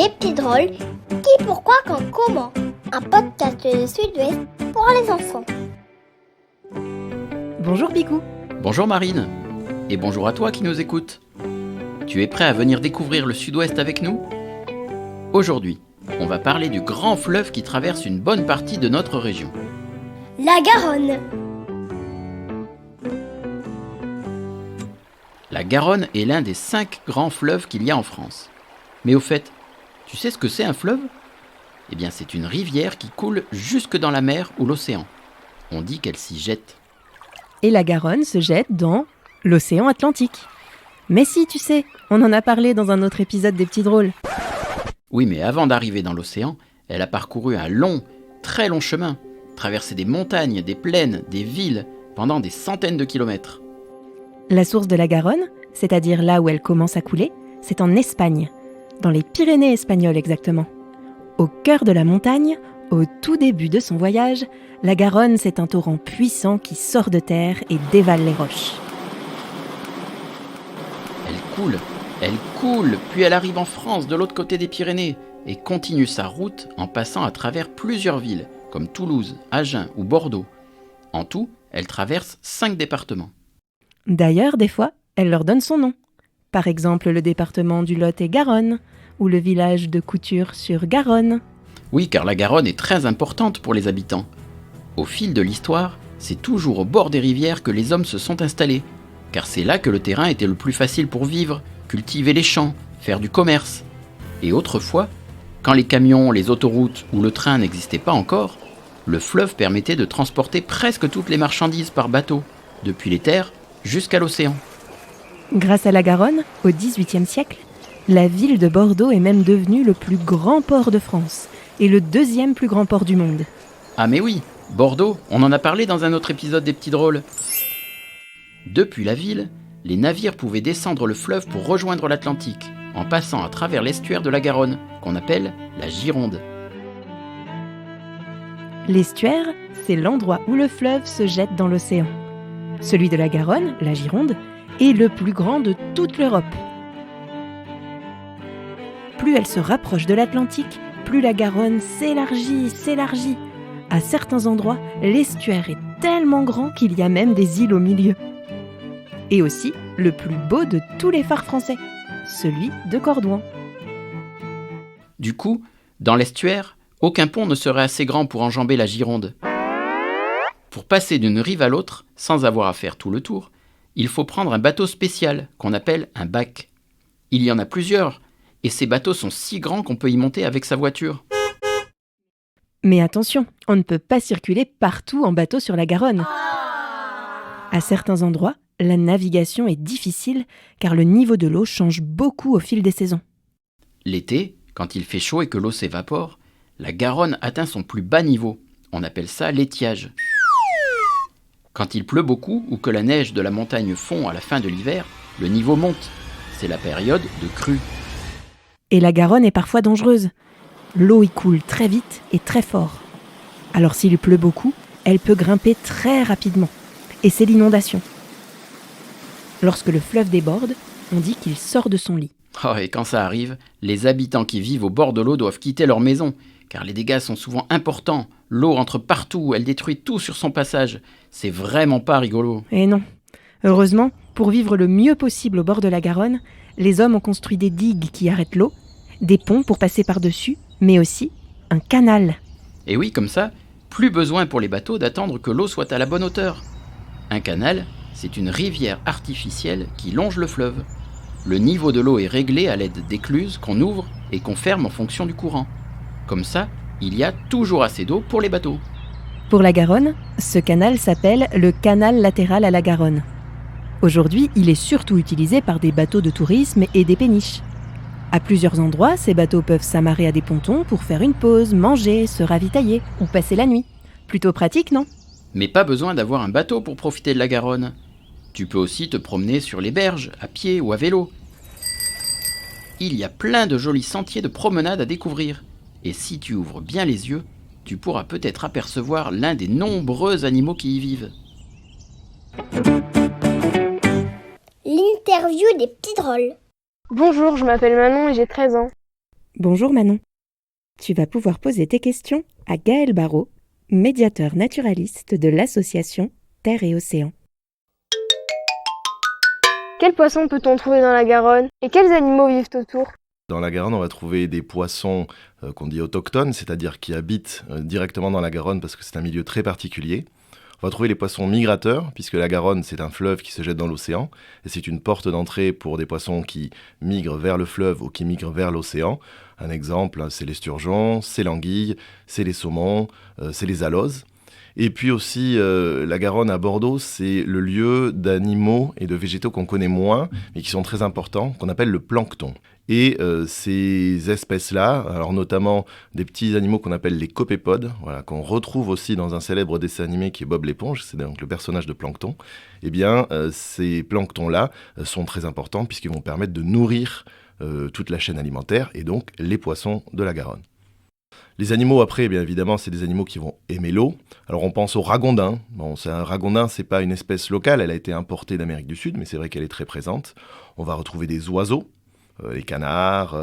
Les petits drôles, qui, pourquoi, quand, comment. Un podcast de Sud-Ouest pour les enfants. Bonjour Picou. Bonjour Marine. Et bonjour à toi qui nous écoutes. Tu es prêt à venir découvrir le Sud-Ouest avec nous ? Aujourd'hui, on va parler du grand fleuve qui traverse une bonne partie de notre région. La Garonne. La Garonne est l'un des 5 grands fleuves qu'il y a en France. Mais au fait, tu sais ce que c'est un fleuve ? Eh bien, c'est une rivière qui coule jusque dans la mer ou l'océan. On dit qu'elle s'y jette. Et la Garonne se jette dans l'océan Atlantique. Mais si, tu sais, on en a parlé dans un autre épisode des Petits Drôles. Oui, mais avant d'arriver dans l'océan, elle a parcouru un long, très long chemin, traversé des montagnes, des plaines, des villes, pendant des centaines de kilomètres. La source de la Garonne, c'est-à-dire là où elle commence à couler, c'est en Espagne, dans les Pyrénées espagnoles exactement. Au cœur de la montagne, au tout début de son voyage, la Garonne, c'est un torrent puissant qui sort de terre et dévale les roches. Elle coule, puis elle arrive en France de l'autre côté des Pyrénées et continue sa route en passant à travers plusieurs villes, comme Toulouse, Agen ou Bordeaux. En tout, elle traverse 5 départements. D'ailleurs, des fois, elle leur donne son nom. Par exemple, le département du Lot-et-Garonne, ou le village de Couture-sur-Garonne. Oui, car la Garonne est très importante pour les habitants. Au fil de l'histoire, c'est toujours au bord des rivières que les hommes se sont installés, car c'est là que le terrain était le plus facile pour vivre, cultiver les champs, faire du commerce. Et autrefois, quand les camions, les autoroutes ou le train n'existaient pas encore, le fleuve permettait de transporter presque toutes les marchandises par bateau, depuis les terres jusqu'à l'océan. Grâce à la Garonne, au XVIIIe siècle, la ville de Bordeaux est même devenue le plus grand port de France et le 2e plus grand port du monde. Ah mais oui, Bordeaux, on en a parlé dans un autre épisode des Petits Drôles. Depuis la ville, les navires pouvaient descendre le fleuve pour rejoindre l'Atlantique, en passant à travers l'estuaire de la Garonne, qu'on appelle la Gironde. L'estuaire, c'est l'endroit où le fleuve se jette dans l'océan. Celui de la Garonne, la Gironde, est le plus grand de toute l'Europe. Plus elle se rapproche de l'Atlantique, plus la Garonne s'élargit. À certains endroits, l'estuaire est tellement grand qu'il y a même des îles au milieu. Et aussi, le plus beau de tous les phares français, celui de Cordouan. Du coup, dans l'estuaire, aucun pont ne serait assez grand pour enjamber la Gironde. Pour passer d'une rive à l'autre, sans avoir à faire tout le tour, il faut prendre un bateau spécial, qu'on appelle un bac. Il y en a plusieurs, et ces bateaux sont si grands qu'on peut y monter avec sa voiture. Mais attention, on ne peut pas circuler partout en bateau sur la Garonne. À certains endroits, la navigation est difficile car le niveau de l'eau change beaucoup au fil des saisons. L'été, quand il fait chaud et que l'eau s'évapore, la Garonne atteint son plus bas niveau. On appelle ça l'étiage. Quand il pleut beaucoup ou que la neige de la montagne fond à la fin de l'hiver, le niveau monte. C'est la période de crue. Et la Garonne est parfois dangereuse. L'eau y coule très vite et très fort. Alors s'il pleut beaucoup, elle peut grimper très rapidement. Et c'est l'inondation. Lorsque le fleuve déborde, on dit qu'il sort de son lit. Oh, et quand ça arrive, les habitants qui vivent au bord de l'eau doivent quitter leur maison, car les dégâts sont souvent importants. L'eau entre partout, elle détruit tout sur son passage. C'est vraiment pas rigolo. Et non. Heureusement, pour vivre le mieux possible au bord de la Garonne, les hommes ont construit des digues qui arrêtent l'eau, des ponts pour passer par-dessus, mais aussi un canal. Et oui, comme ça, plus besoin pour les bateaux d'attendre que l'eau soit à la bonne hauteur. Un canal, c'est une rivière artificielle qui longe le fleuve. Le niveau de l'eau est réglé à l'aide d'écluses qu'on ouvre et qu'on ferme en fonction du courant. Comme ça, il y a toujours assez d'eau pour les bateaux. Pour la Garonne, ce canal s'appelle le canal latéral à la Garonne. Aujourd'hui, il est surtout utilisé par des bateaux de tourisme et des péniches. À plusieurs endroits, ces bateaux peuvent s'amarrer à des pontons pour faire une pause, manger, se ravitailler ou passer la nuit. Plutôt pratique, non ? Mais pas besoin d'avoir un bateau pour profiter de la Garonne. Tu peux aussi te promener sur les berges, à pied ou à vélo. Il y a plein de jolis sentiers de promenade à découvrir. Et si tu ouvres bien les yeux, tu pourras peut-être apercevoir l'un des nombreux animaux qui y vivent. L'interview des petits drôles. Bonjour, je m'appelle Manon et j'ai 13 ans. Bonjour Manon. Tu vas pouvoir poser tes questions à Gaël Barraud, médiateur naturaliste de l'association Terre et Océan. Quels poissons peut-on trouver dans la Garonne et quels animaux vivent autour? Dans la Garonne, on va trouver des poissons qu'on dit autochtones, c'est-à-dire qui habitent directement dans la Garonne parce que c'est un milieu très particulier. On va trouver les poissons migrateurs, puisque la Garonne, c'est un fleuve qui se jette dans l'océan, et c'est une porte d'entrée pour des poissons qui migrent vers le fleuve ou qui migrent vers l'océan. Un exemple, c'est les sturgeons, c'est l'anguille, c'est les saumons, c'est les aloses. Et puis aussi, la Garonne à Bordeaux, c'est le lieu d'animaux et de végétaux qu'on connaît moins, mais qui sont très importants, qu'on appelle le plancton. Et ces espèces-là, alors notamment des petits animaux qu'on appelle les copépodes, voilà, qu'on retrouve aussi dans un célèbre dessin animé qui est Bob l'éponge, c'est donc le personnage de Plancton, eh bien ces planctons-là sont très importants puisqu'ils vont permettre de nourrir toute la chaîne alimentaire et donc les poissons de la Garonne. Les animaux, après, bien évidemment, c'est des animaux qui vont aimer l'eau. Alors, on pense au ragondin. Bon, un ragondin, c'est pas une espèce locale, elle a été importée d'Amérique du Sud, mais c'est vrai qu'elle est très présente. On va retrouver des oiseaux, les canards,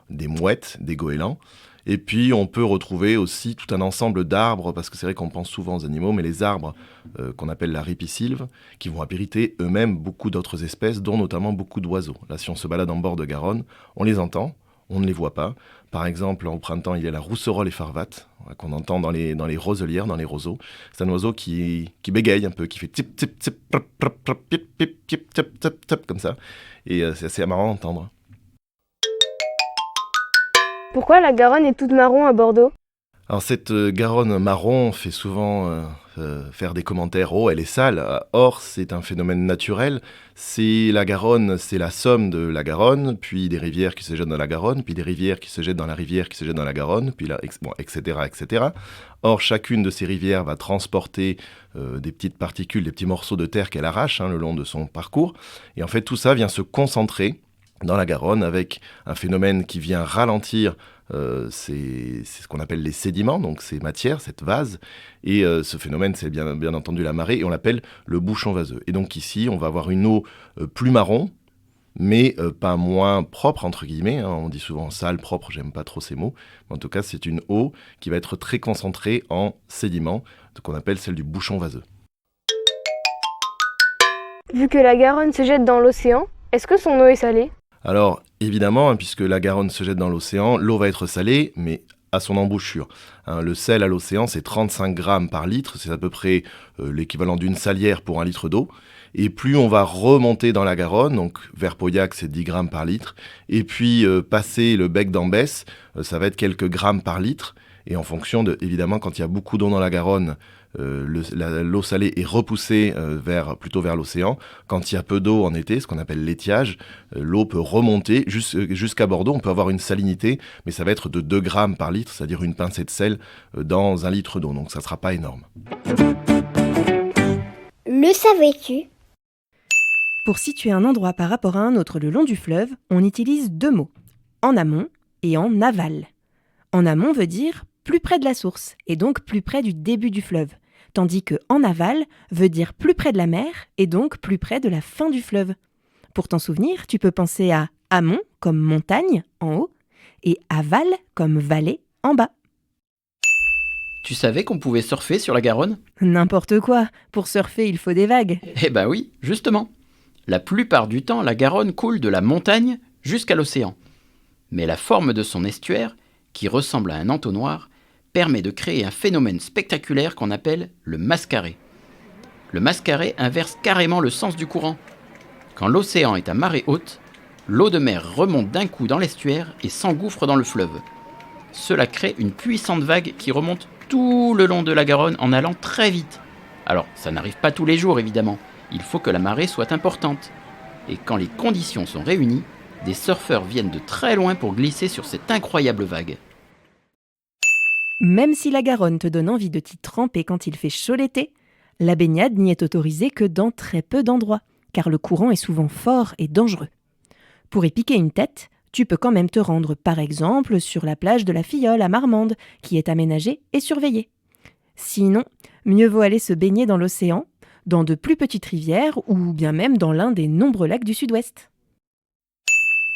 des mouettes, des goélands. Et puis, on peut retrouver aussi tout un ensemble d'arbres, parce que c'est vrai qu'on pense souvent aux animaux, mais les arbres qu'on appelle la ripisylve, qui vont abriter eux-mêmes beaucoup d'autres espèces, dont notamment beaucoup d'oiseaux. Là, si on se balade en bord de Garonne, on les entend. On ne les voit pas. Par exemple, au printemps, il y a la rousserolle effarvate, qu'on entend dans les roselières, dans les roseaux. C'est un oiseau qui bégaye un peu, qui fait tip, tip, tip, prap, prap, prap, pip, pip, tip, tip, tip, tip, comme ça. Et c'est assez marrant à entendre. Pourquoi la Garonne est toute marron à Bordeaux? Alors cette Garonne marron fait souvent faire des commentaires « Oh, elle est sale ». Or, c'est un phénomène naturel. C'est la Garonne, c'est la somme de la Garonne, puis des rivières qui se jettent dans la Garonne, puis des rivières qui se jettent dans la rivière qui se jette dans la Garonne, puis là, etc., etc. Or, chacune de ces rivières va transporter des petites particules, des petits morceaux de terre qu'elle arrache le long de son parcours. Et en fait, tout ça vient se concentrer dans la Garonne avec un phénomène qui vient ralentir c'est ce qu'on appelle les sédiments, donc ces matières, cette vase. Et ce phénomène, c'est bien entendu la marée, et on l'appelle le bouchon vaseux. Et donc ici, on va avoir une eau plus marron, mais pas moins propre, entre guillemets. On dit souvent sale, propre, j'aime pas trop ces mots. Mais en tout cas, c'est une eau qui va être très concentrée en sédiments, qu'on appelle celle du bouchon vaseux. Vu que la Garonne se jette dans l'océan, est-ce que son eau est salée? Alors, évidemment, puisque la Garonne se jette dans l'océan, l'eau va être salée, mais à son embouchure. Le sel à l'océan, c'est 35 grammes par litre, c'est à peu près l'équivalent d'une salière pour un litre d'eau. Et plus on va remonter dans la Garonne, donc vers Pauillac, c'est 10 grammes par litre, et puis passer le bec d'Ambès, ça va être quelques grammes par litre. Et en fonction de, évidemment, quand il y a beaucoup d'eau dans la Garonne, l'eau salée est repoussée plutôt vers l'océan. Quand il y a peu d'eau en été, ce qu'on appelle l'étiage, l'eau peut remonter jusqu'à Bordeaux. On peut avoir une salinité, mais ça va être de 2 grammes par litre, c'est-à-dire une pincée de sel dans un litre d'eau. Donc ça ne sera pas énorme. Le savais-tu? Pour situer un endroit par rapport à un autre le long du fleuve, on utilise 2 mots, en amont et en aval. En amont veut dire plus près de la source, et donc plus près du début du fleuve, tandis que en aval veut dire plus près de la mer, et donc plus près de la fin du fleuve. Pour t'en souvenir, tu peux penser à amont comme montagne, en haut, et aval comme vallée, en bas. Tu savais qu'on pouvait surfer sur la Garonne ? N'importe quoi, pour surfer il faut des vagues. Eh ben oui, justement. La plupart du temps, la Garonne coule de la montagne jusqu'à l'océan. Mais la forme de son estuaire, qui ressemble à un entonnoir, permet de créer un phénomène spectaculaire qu'on appelle le mascaré. Le mascaré inverse carrément le sens du courant. Quand l'océan est à marée haute, l'eau de mer remonte d'un coup dans l'estuaire et s'engouffre dans le fleuve. Cela crée une puissante vague qui remonte tout le long de la Garonne en allant très vite. Alors, ça n'arrive pas tous les jours évidemment, il faut que la marée soit importante. Et quand les conditions sont réunies, des surfeurs viennent de très loin pour glisser sur cette incroyable vague. Même si la Garonne te donne envie de t'y tremper quand il fait chaud l'été, la baignade n'y est autorisée que dans très peu d'endroits, car le courant est souvent fort et dangereux. Pour y piquer une tête, tu peux quand même te rendre par exemple sur la plage de la Filleule à Marmande, qui est aménagée et surveillée. Sinon, mieux vaut aller se baigner dans l'océan, dans de plus petites rivières ou bien même dans l'un des nombreux lacs du sud-ouest.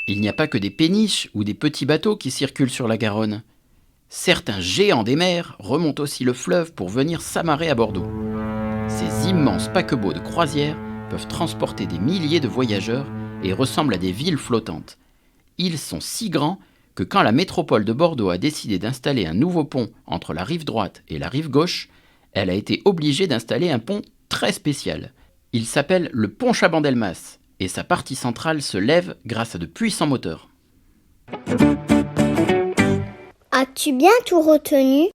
Il n'y a pas que des péniches ou des petits bateaux qui circulent sur la Garonne. Certains géants des mers remontent aussi le fleuve pour venir s'amarrer à Bordeaux. Ces immenses paquebots de croisière peuvent transporter des milliers de voyageurs et ressemblent à des villes flottantes. Ils sont si grands que quand la métropole de Bordeaux a décidé d'installer un nouveau pont entre la rive droite et la rive gauche, elle a été obligée d'installer un pont très spécial. Il s'appelle le pont Chabandelmas et sa partie centrale se lève grâce à de puissants moteurs. As-tu bien tout retenu?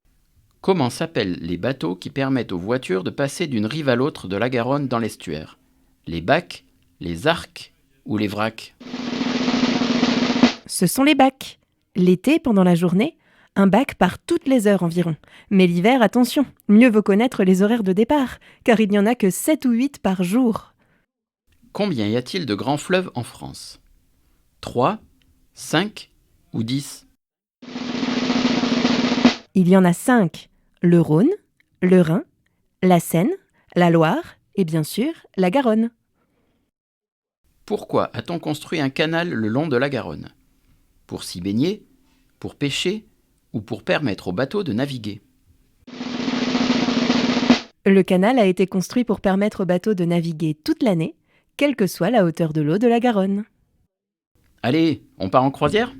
Comment s'appellent les bateaux qui permettent aux voitures de passer d'une rive à l'autre de la Garonne dans l'estuaire? Les bacs, les arcs ou les vracs? Ce sont les bacs. L'été, pendant la journée, un bac part toutes les heures environ. Mais l'hiver, attention, mieux vaut connaître les horaires de départ, car il n'y en a que 7 ou 8 par jour. Combien y a-t-il de grands fleuves en France? 3, 5 ou 10? Il y en a 5. Le Rhône, le Rhin, la Seine, la Loire et bien sûr la Garonne. Pourquoi a-t-on construit un canal le long de la Garonne? Pour s'y baigner, pour pêcher ou pour permettre aux bateaux de naviguer? Le canal a été construit pour permettre aux bateaux de naviguer toute l'année, quelle que soit la hauteur de l'eau de la Garonne. Allez, on part en croisière?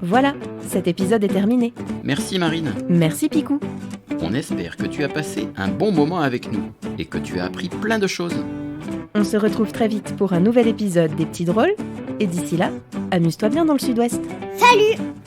Voilà, cet épisode est terminé. Merci Marine. Merci Picou. On espère que tu as passé un bon moment avec nous et que tu as appris plein de choses. On se retrouve très vite pour un nouvel épisode des Petits Drôles. Et d'ici là, amuse-toi bien dans le Sud-Ouest. Salut!